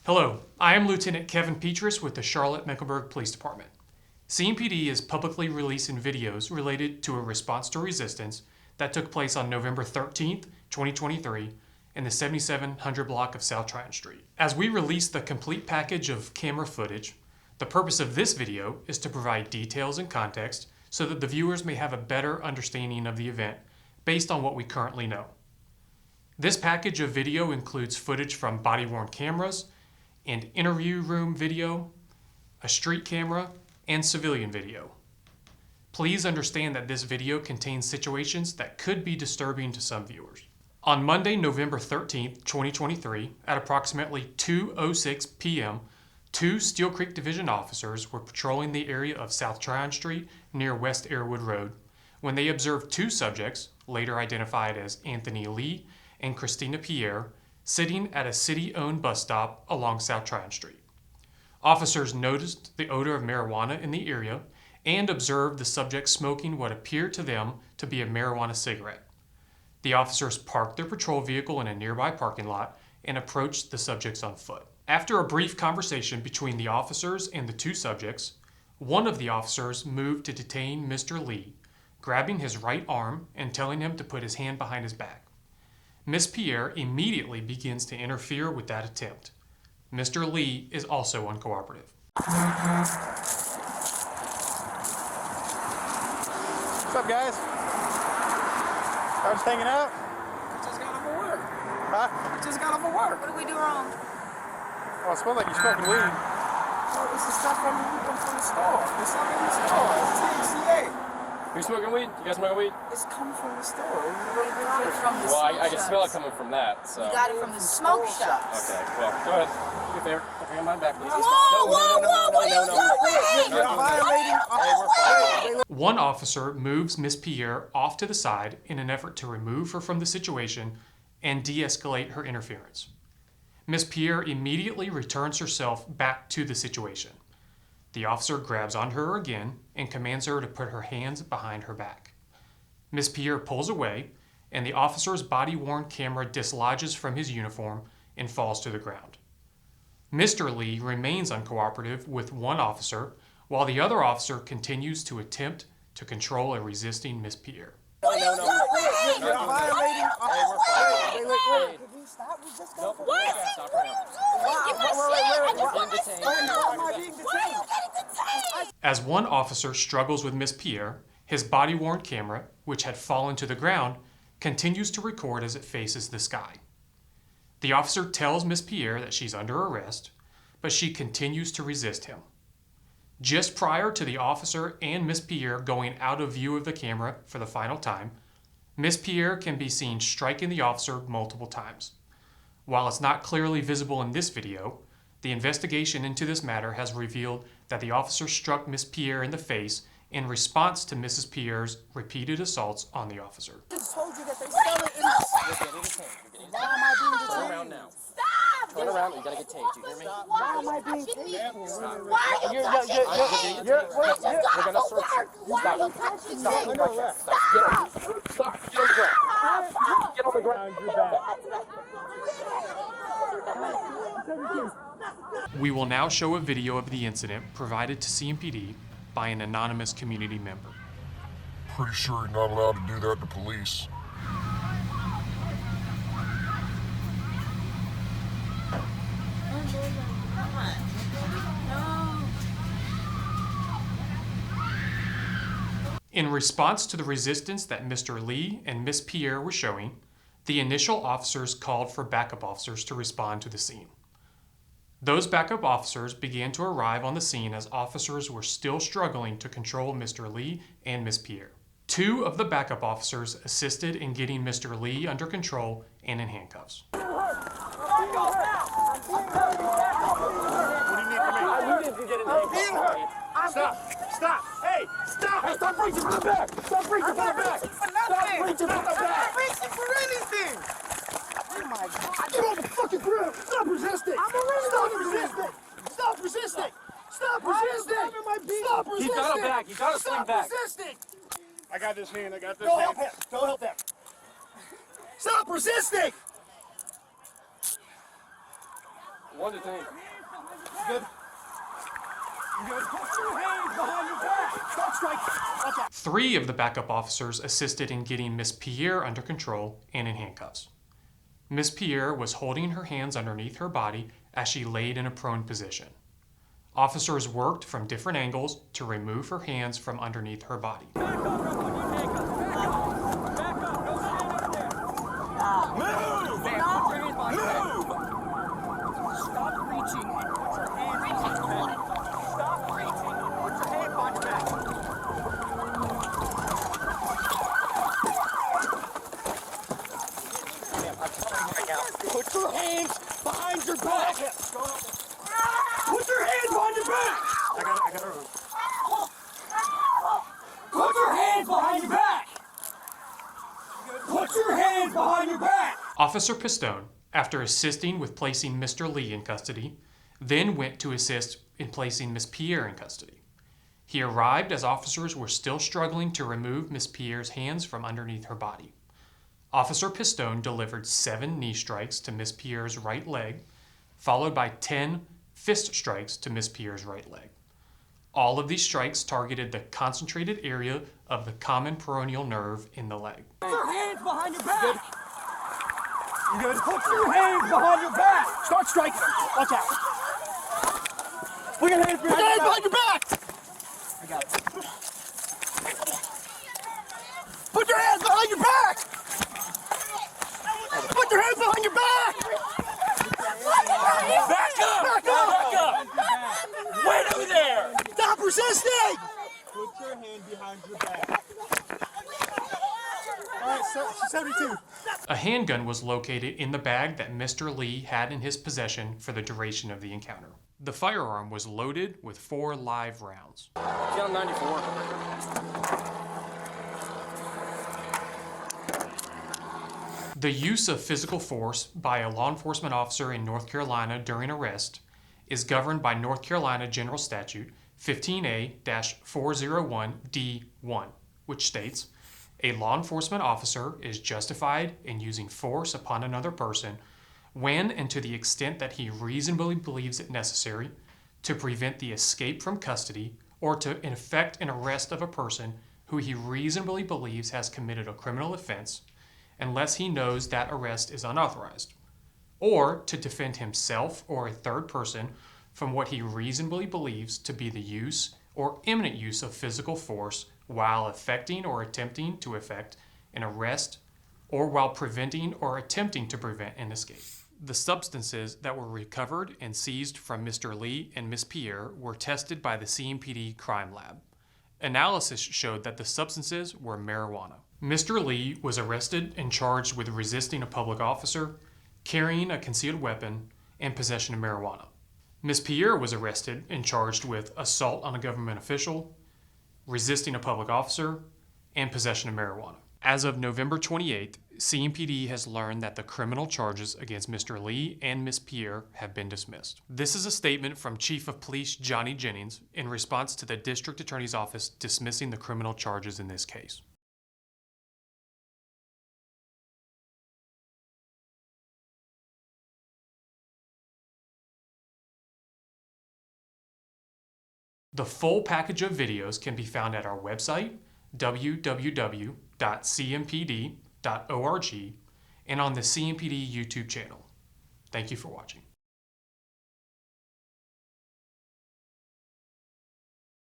Hello, I am Lieutenant Kevin Petrus with the Charlotte-Mecklenburg Police Department. CMPD is publicly releasing videos related to a response to resistance that took place on November 13th, 2023 in the 7700 block of South Tryon Street. As we release the complete package of camera footage, the purpose of this video is to provide details and context so that the viewers may have a better understanding of the event based on what we currently know. This package of video includes footage from body-worn cameras and interview room video, a street camera, and civilian video. Please understand that this video contains situations that could be disturbing to some viewers. On Monday, November 13th, 2023, at approximately 2:06 p.m., two Steele Creek Division officers were patrolling the area of South Tryon Street near West Airwood Road when they observed two subjects, later identified as Anthony Lee and Christina Pierre, sitting at a city-owned bus stop along South Tryon Street. Officers noticed the odor of marijuana in the area and observed the subjects smoking what appeared to them to be a marijuana cigarette. The officers parked their patrol vehicle in a nearby parking lot and approached the subjects on foot. After a brief conversation between the officers and the two subjects, one of the officers moved to detain Mr. Lee, grabbing his right arm and telling him to put his hand behind his back. Ms. Pierre immediately begins to interfere with that attempt. Mr. Lee is also uncooperative. What's up, guys? I was hanging out. Just got off of work. Huh? Just got off of work. What did we do wrong? Oh, it smells like you're smoking weed. Oh, this is stuff from the store. It's stuff in the store. It's THCA. Are you smoking weed? You guys smoking weed? It's coming from the store. We got it from the Well, smoke I can shops. smell it coming from that, so. We got it from the smoke shops. Okay, well, go ahead. Do a favor. Put your hand behind my back, please. What are you doing? You're violating. One officer moves Ms. Pierre off to the side in an effort to remove her from the situation and de-escalate her interference. Ms. Pierre immediately returns herself back to the situation. The officer grabs onto her again and commands her to put her hands behind her back. Ms. Pierre pulls away, and the officer's body-worn camera dislodges from his uniform and falls to the ground. Mr. Lee remains uncooperative with one officer, while the other officer continues to attempt to control a resisting Ms. Pierre. What are you doing? You're violating. Wait. Can you stop? We just got off What? Stop right now. Give my shit. I just want my Detained. stuff. Why am I being Why are you detained? getting detained? As one officer struggles with Ms. Pierre, his body-worn camera, which had fallen to the ground, continues to record as it faces the sky. The officer tells Ms. Pierre that she's under arrest, but she continues to resist him. Just prior to the officer and Ms. Pierre going out of view of the camera for the final time, Ms. Pierre can be seen striking the officer multiple times. While it's not clearly visible in this video, the investigation into this matter has revealed that the officer struck Ms. Pierre in the face in response to Mrs. Pierre's repeated assaults on the officer. I just told you that they sell it in the... You're getting detained. Why am I being Turn detained? around now. Stop! Turn around. You gotta get tased. You hear me? Why am I being touching me? detained? Why are you touching me? I just got off work. Why are you touching me? Stop. Stop. Get on the ground. Get on the ground. We will now show a video of the incident provided to CMPD by an anonymous community member. Pretty sure you're not allowed to do that to police. In response to the resistance that Mr. Lee and Ms. Pierre were showing, the initial officers called for backup officers to respond to the scene. Those backup officers began to arrive on the scene as officers were still struggling to control Mr. Lee and Ms. Pierre. Two of the backup officers assisted in getting Mr. Lee under control and in handcuffs. What do you need from me? I needed to get in there. Stop! Stop! Hey! Stop! Hey, stop reaching for the back! Stop reaching for the back! Stop reaching for the back! I'm not reaching for anything! Oh my God. Get on the fucking ground! Stop resisting! Stop resisting! Stop resisting! Stop resisting! Stop resisting! He's got him back. You gotta swing Stop back. resisting! I got this hand. I got this Go hand. help him. Go help him. Stop resisting! One detained. Good. You good? Put your hands behind your back. Stop striking. Watch out. 3 of the backup officers assisted in getting Miss Pierre under control and in handcuffs. Miss Pierre was holding her hands underneath her body as she laid in a prone position. Officers worked from different angles to remove her hands from underneath her body. Put your hands behind your back. Put your hands behind your back. I got her. Put your hands behind your back. Put your hands behind your back. Officer Pistone, after assisting with placing Mr. Lee in custody, then went to assist in placing Miss Pierre in custody. He arrived as officers were still struggling to remove Miss Pierre's hands from underneath her body. Officer Pistone delivered 7 knee strikes to Miss Pierre's right leg, followed by 10 fist strikes to Miss Pierre's right leg. All of these strikes targeted the concentrated area of the common peroneal nerve in the leg. Put your hands behind your back. You good? Put your hands behind your back. Start striking. Watch out. Put your hands behind your back. I got it. Put your hands behind your back. Put your hands behind your back. Back up. Back up. Back up. Wait over there. Stop resisting. Put your hand behind your back. All right, so 72. A handgun was located in the bag that Mr. Lee had in his possession for the duration of the encounter. The firearm was loaded with 4 live rounds. Count 94. The use of physical force by a law enforcement officer in North Carolina during arrest is governed by North Carolina General Statute 15A-401D1, which states, "A law enforcement officer is justified in using force upon another person when and to the extent that he reasonably believes it necessary to prevent the escape from custody or to effect an arrest of a person who he reasonably believes has committed a criminal offense unless he knows that arrest is unauthorized, or to defend himself or a third person from what he reasonably believes to be the use or imminent use of physical force while effecting or attempting to effect an arrest or while preventing or attempting to prevent an escape." The substances that were recovered and seized from Mr. Lee and Miss Pierre were tested by the CMPD crime lab. Analysis showed that the substances were marijuana. Mr. Lee was arrested and charged with resisting a public officer, carrying a concealed weapon, and possession of marijuana. Miss Pierre was arrested and charged with assault on a government official, resisting a public officer, and possession of marijuana. As of November 28th, CMPD has learned that the criminal charges against Mr. Lee and Miss Pierre have been dismissed. This is a statement from Chief of Police Johnny Jennings in response to the District Attorney's Office dismissing the criminal charges in this case. The full package of videos can be found at our website, www.cmpd.org, and on the CMPD YouTube channel. Thank you for watching.